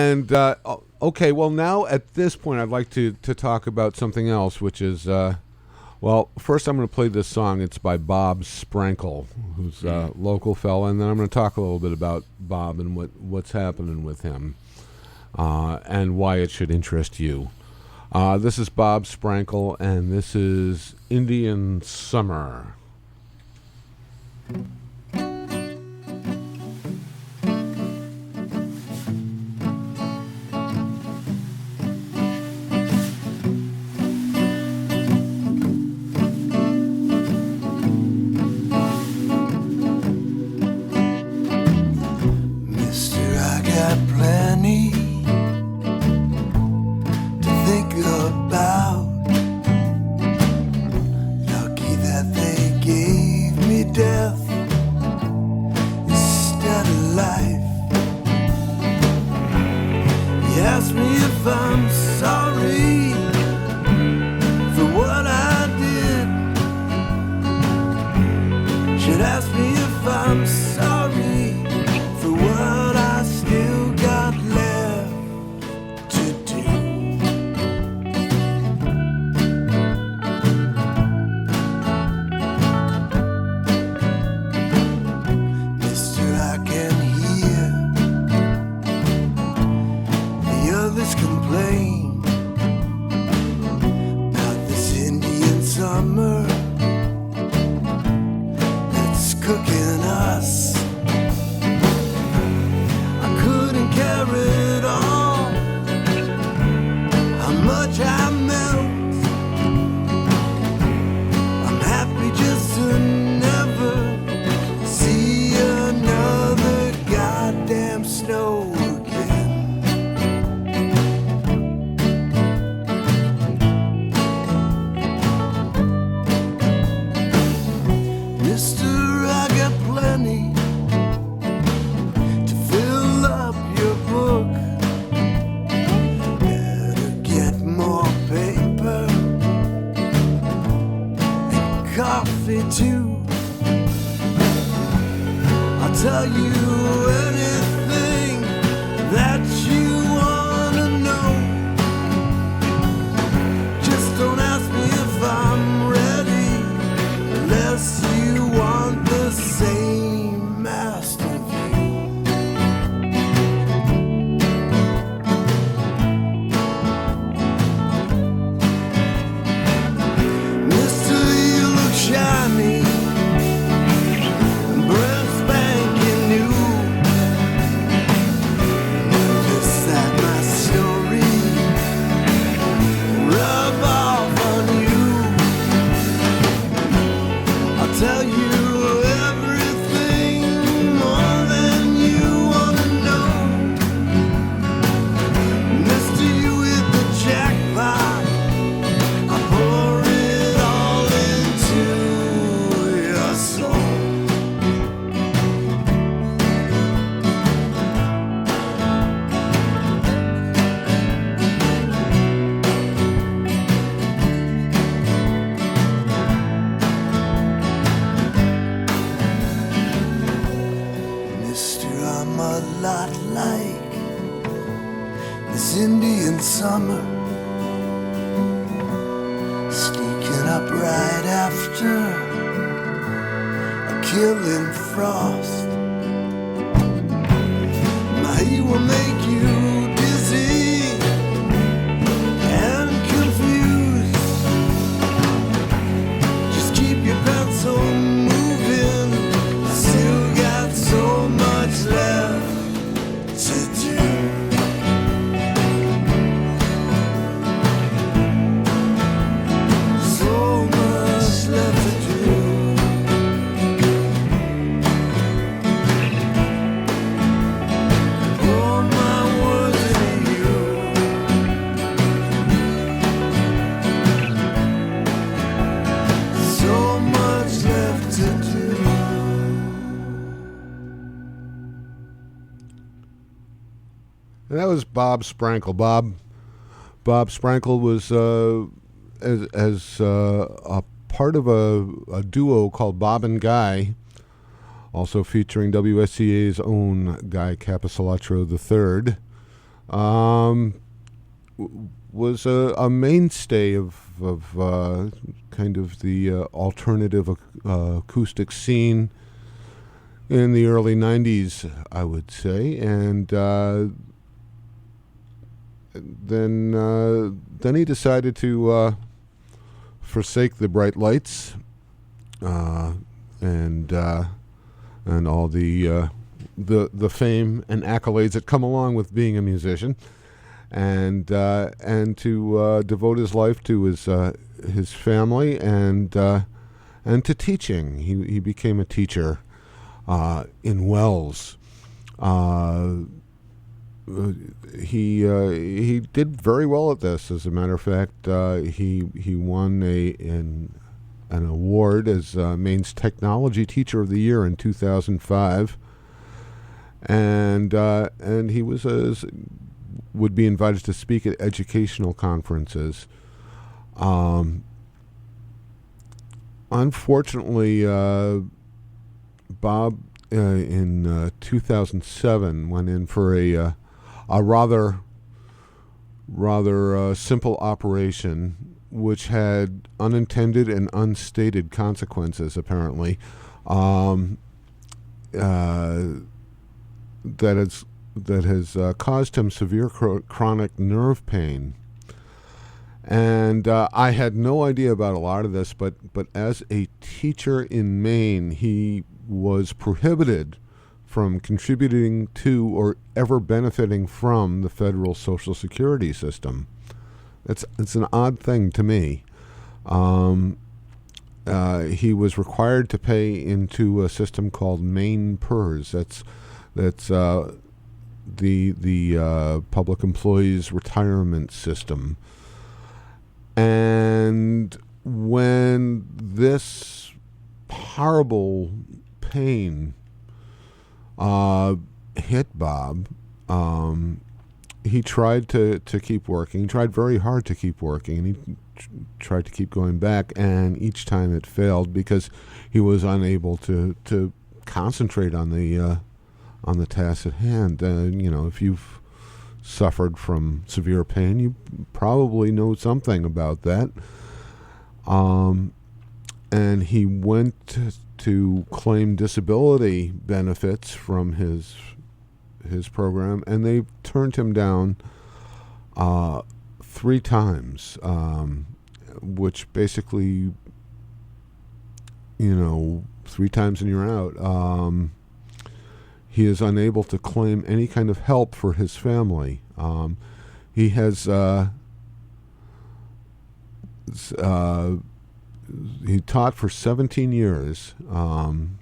And, okay, well, now at this point, I'd like to talk about something else, which is, well, first I'm going to play this song. It's by Bob Sprankle, who's a local fella, and then I'm going to talk a little bit about Bob and what's happening with him and why it should interest you. This is Bob Sprankle, and this is Indian Summer. And that was Bob Sprankle. Bob Sprankle was as a part of a duo called Bob and Guy, also featuring WSCA's own Guy Capisolatro III. Was a mainstay of kind of the alternative acoustic scene in the early '90s, I would say, and then he decided to forsake the bright lights and all the fame and accolades that come along with being a musician, and to devote his life to his family and to teaching. He became a teacher in Wells. He did very well at this. As a matter of fact, he won an award as Maine's Technology Teacher of the Year in 2005, and he would be invited to speak at educational conferences. Unfortunately, Bob in 2007 went in for a rather simple operation, which had unintended and unstated consequences. Apparently, that has caused him severe chronic nerve pain. And I had no idea about a lot of this, but as a teacher in Maine, he was prohibited from contributing to or ever benefiting from the federal Social Security system. It's an odd thing to me. He was required to pay into a system called Maine PERS. That's the Public Employees Retirement System. And when this horrible pain hit Bob, he tried to keep working. He tried very hard to keep working, and he tried to keep going back, and each time it failed because he was unable to concentrate on the task at hand. If you've suffered from severe pain, you probably know something about that. And he went to claim disability benefits from his program, and they turned him down 3 times, which basically, 3 times and you're out. He is unable to claim any kind of help for his family. He has he taught for 17 years, and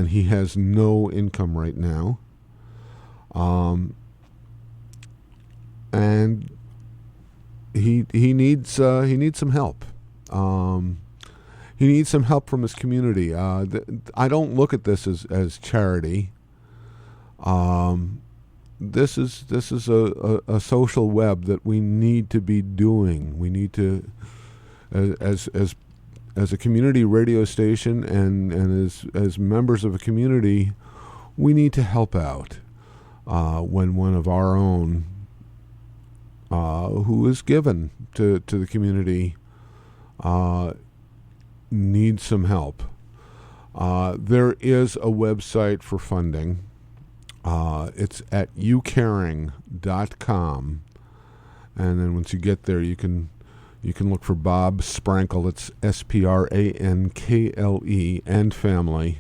he has no income right now. And he needs some help. He needs some help from his community. I don't look at this as charity. This is a social web that we need to be doing. We need to, as a community radio station and as members of a community, we need to help out when one of our own who is given to the community needs some help. There is a website for funding. It's at youcaring.com, and then once you get there, you can look for Bob Sprankle. It's SPRANKLE and family.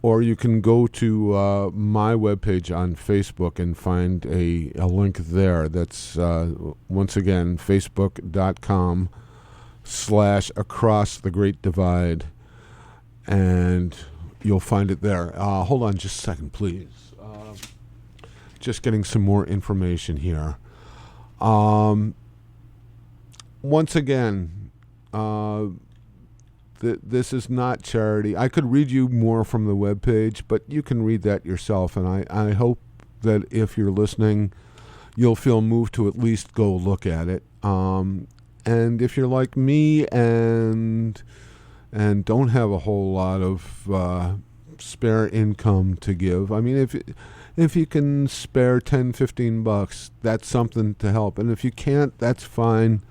Or you can go to my webpage on Facebook and find a link there. That's once again facebook.com/across the Great Divide, and you'll find it there. Hold on just a second, please. Just getting some more information here. Once again, this is not charity. I could read you more from the webpage, but you can read that yourself, and I hope that if you're listening, you'll feel moved to at least go look at it. And if you're like me and don't have a whole lot of spare income to give. I mean, if you can spare $10-15, that's something to help. And if you can't, that's fine.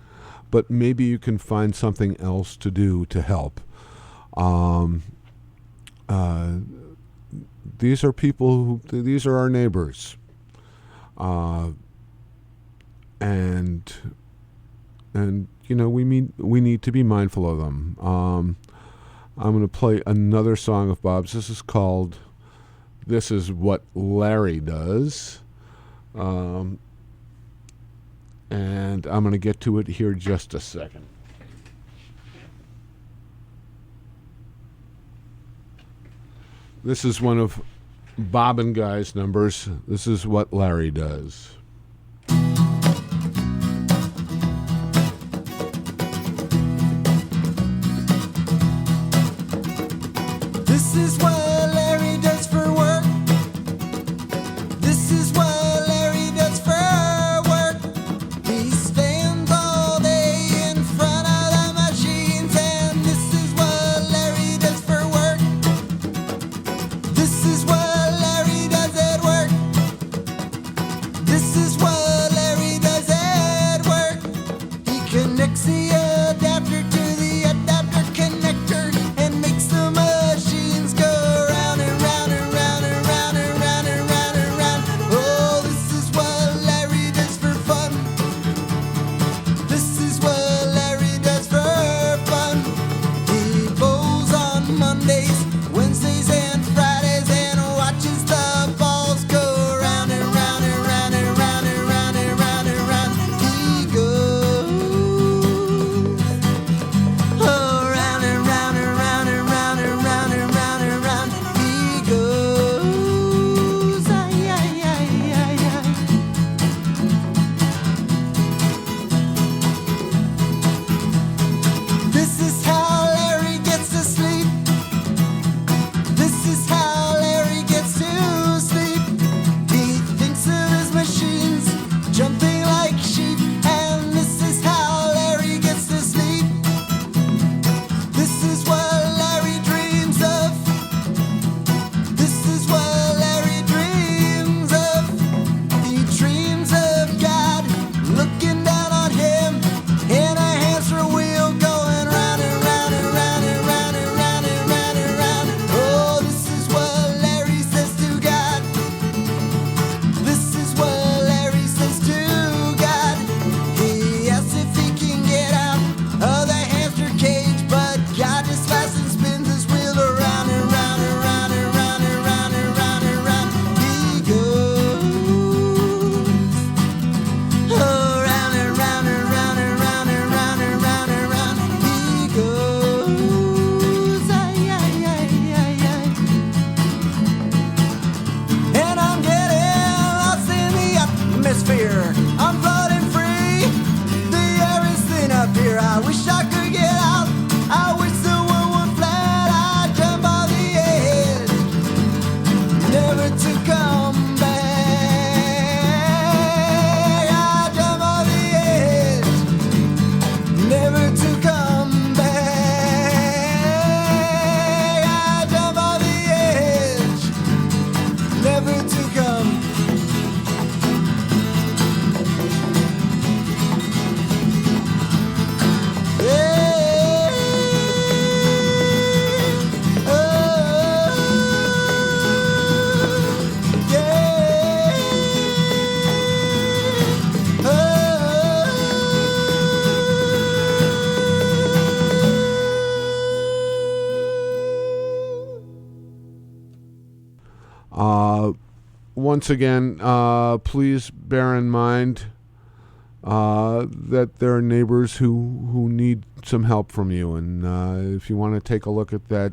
But maybe you can find something else to do to help. These are people these are our neighbors. And we need to be mindful of them. I'm going to play another song of Bob's. This is What Larry Does. And I'm going to get to it here just a second. This is one of Bob and Guy's numbers. This is What Larry Does. This is what Larry does for work. This is what Larry does for work. He stands all day in front of the machines, and this is what Larry does for work. This is what Larry does at work. This is what Larry does at work. He connects the adapter to the adapter connector and makes the machines go round and round and round and round and round and round and round. Oh, this is what Larry does for fun. This is what Larry does for fun. He bowls on Mondays, Wednesdays, and Fridays and watches the balls go round and round and round and round and round and round and round. He goes round and round and round and round and round and round and round. He goes, ay, ay, ay, ay, ay. This is how Larry gets to sleep. This is how Larry gets to sleep. He thinks of his machines jumping like sheep, and this is how Larry gets to sleep. This is what Larry dreams of. This is what Larry dreams of. He dreams of God looking down on him in a hamster wheel going round and round and round and round and round and round and round. Oh, this is what Larry says to God. This is what Larry says to God. He asks if he can get out of the hamster cage, but God just laughs and spins his wheel around and round and round and round and round and round and round. He goes round and round and round and round and round and round and round. He goes, ay, ay, ay, ay, ay. And I'm getting lost in the atmosphere. I'm floating free. The air is thin up here. I wish I could get out. I wish the world would flat. I'd jump off the edge, never to come back. I'd jump off the edge, never to come back. I'd jump off the edge, never to come. Once again, please bear in mind that there are neighbors who need some help from you, and if you want to take a look at that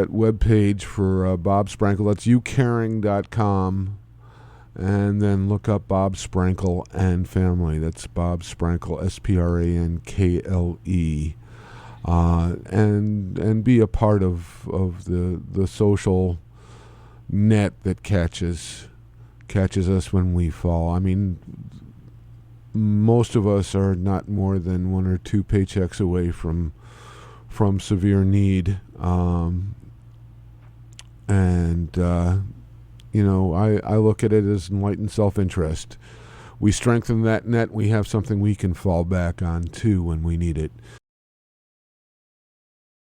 web page for Bob Sprankle, that's youcaring.com, and then look up Bob Sprankle and family. That's Bob Sprankle, Sprankle, and be a part of the social net that catches us when we fall. I mean, most of us are not more than 1 or 2 paychecks away from severe need, And, I look at it as enlightened self-interest. We strengthen that net, we have something we can fall back on, too, when we need it.